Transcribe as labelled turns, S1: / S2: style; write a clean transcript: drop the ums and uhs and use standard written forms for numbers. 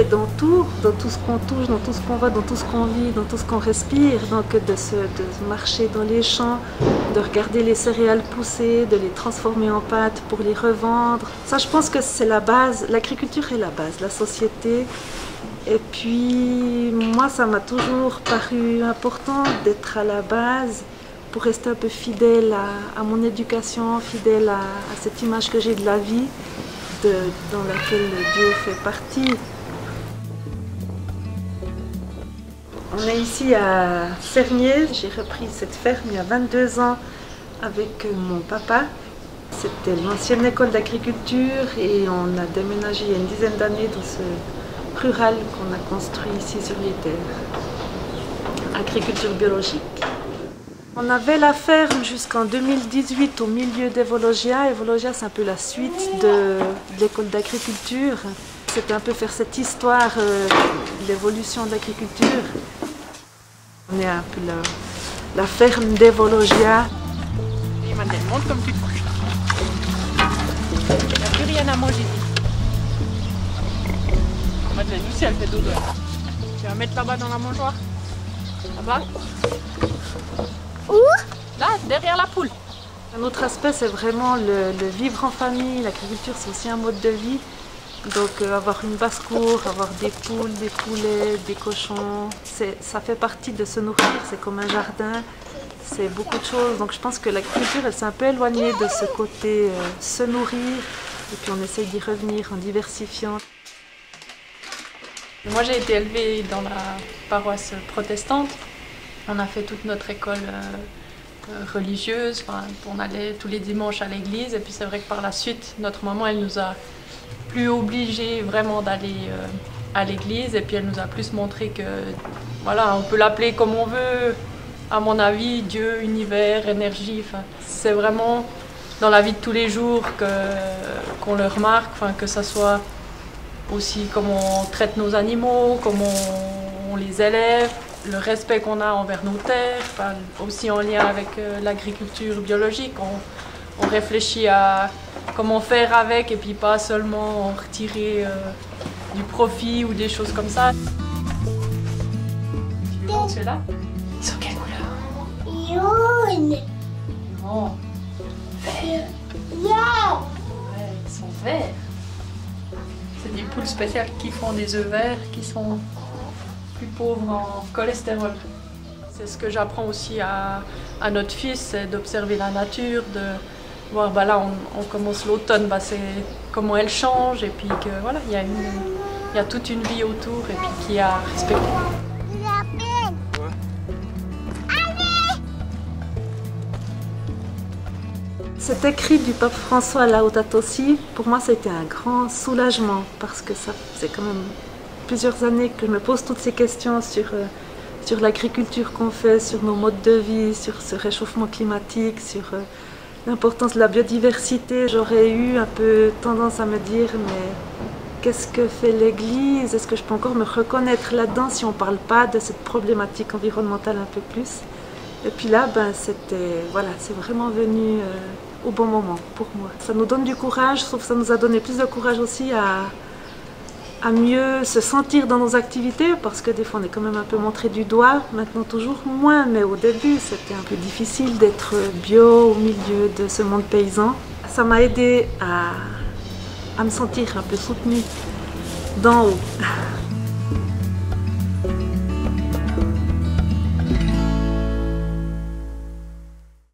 S1: dans tout ce qu'on touche, dans tout ce qu'on voit, dans tout ce qu'on vit, dans tout ce qu'on respire. Donc de marcher dans les champs, de regarder les céréales pousser, de les transformer en pâtes pour les revendre. Ça, je pense que c'est la base. L'agriculture est la base, la société. Et puis moi, ça m'a toujours paru important d'être à la base pour rester un peu fidèle à mon éducation, fidèle à cette image que j'ai de la vie dans laquelle Dieu fait partie. On est ici à Fermier. J'ai repris cette ferme il y a 22 ans avec mon papa. C'était l'ancienne école d'agriculture et on a déménagé il y a une dizaine d'années dans ce rural qu'on a construit ici sur les terres. Agriculture biologique. On avait la ferme jusqu'en 2018 au milieu d'Evologia. Evologia, c'est un peu la suite de l'école d'agriculture. C'était un peu faire cette histoire de l'évolution de l'agriculture. On est un peu la ferme d'Evologia.
S2: Emmanuel, monte comme tu te couches. Il n'y a plus rien à manger. Madeleine aussi, elle fait dodo. Tu vas mettre là-bas dans la mangeoire. Là-bas.
S3: Où?
S2: Là, derrière la poule.
S1: Un autre aspect, c'est vraiment le vivre en famille. L'agriculture, c'est aussi un mode de vie. Donc avoir une basse-cour, avoir des poules, des poulets, des cochons, ça fait partie de se nourrir, c'est comme un jardin, c'est beaucoup de choses. Donc je pense que l'agriculture, elle s'est un peu éloignée de ce côté se nourrir. Et puis on essaye d'y revenir en diversifiant.
S2: Moi, j'ai été élevée dans la paroisse protestante. On a fait toute notre école religieuse. Enfin, on allait tous les dimanches à l'église. Et puis c'est vrai que par la suite, notre maman, elle nous a plus obligés vraiment d'aller à l'église. Et puis elle nous a plus montré que, voilà, on peut l'appeler comme on veut. À mon avis, Dieu, univers, énergie. Enfin, c'est vraiment dans la vie de tous les jours qu'on le remarque. Enfin, que ça soit aussi comment on traite nos animaux, comment on les élève, le respect qu'on a envers nos terres, enfin, aussi en lien avec l'agriculture biologique. On réfléchit à comment faire avec et puis pas seulement en retirer du profit ou des choses comme ça. Tu veux voir ceux-là? Ils sont quelle couleur?
S3: Jaune.
S2: Non. Vert.
S3: Non.
S2: Ouais, ils sont verts. C'est des poules spéciales qui font des œufs verts, qui sont plus pauvres en cholestérol. C'est ce que j'apprends aussi à notre fils, c'est d'observer la nature, de voir, bah là on commence l'automne, bah c'est comment elle change et puis que voilà, il y a toute une vie autour et puis qui a respecté.
S1: Cet écrit du pape François à Laudato Si, pour moi, ça a été un grand soulagement parce que ça faisait quand même plusieurs années que je me pose toutes ces questions sur l'agriculture qu'on fait, sur nos modes de vie, sur ce réchauffement climatique, sur l'importance de la biodiversité. J'aurais eu un peu tendance à me dire, mais qu'est-ce que fait l'Église? Est-ce que je peux encore me reconnaître là-dedans si on ne parle pas de cette problématique environnementale un peu plus? Et puis là, ben, voilà, c'est vraiment venu au bon moment pour moi. Ça nous donne du courage, sauf que ça nous a donné plus de courage aussi à mieux se sentir dans nos activités, parce que des fois on est quand même un peu montré du doigt, maintenant toujours moins, mais au début c'était un peu difficile d'être bio au milieu de ce monde paysan. Ça m'a aidé à me sentir un peu soutenue d'en haut.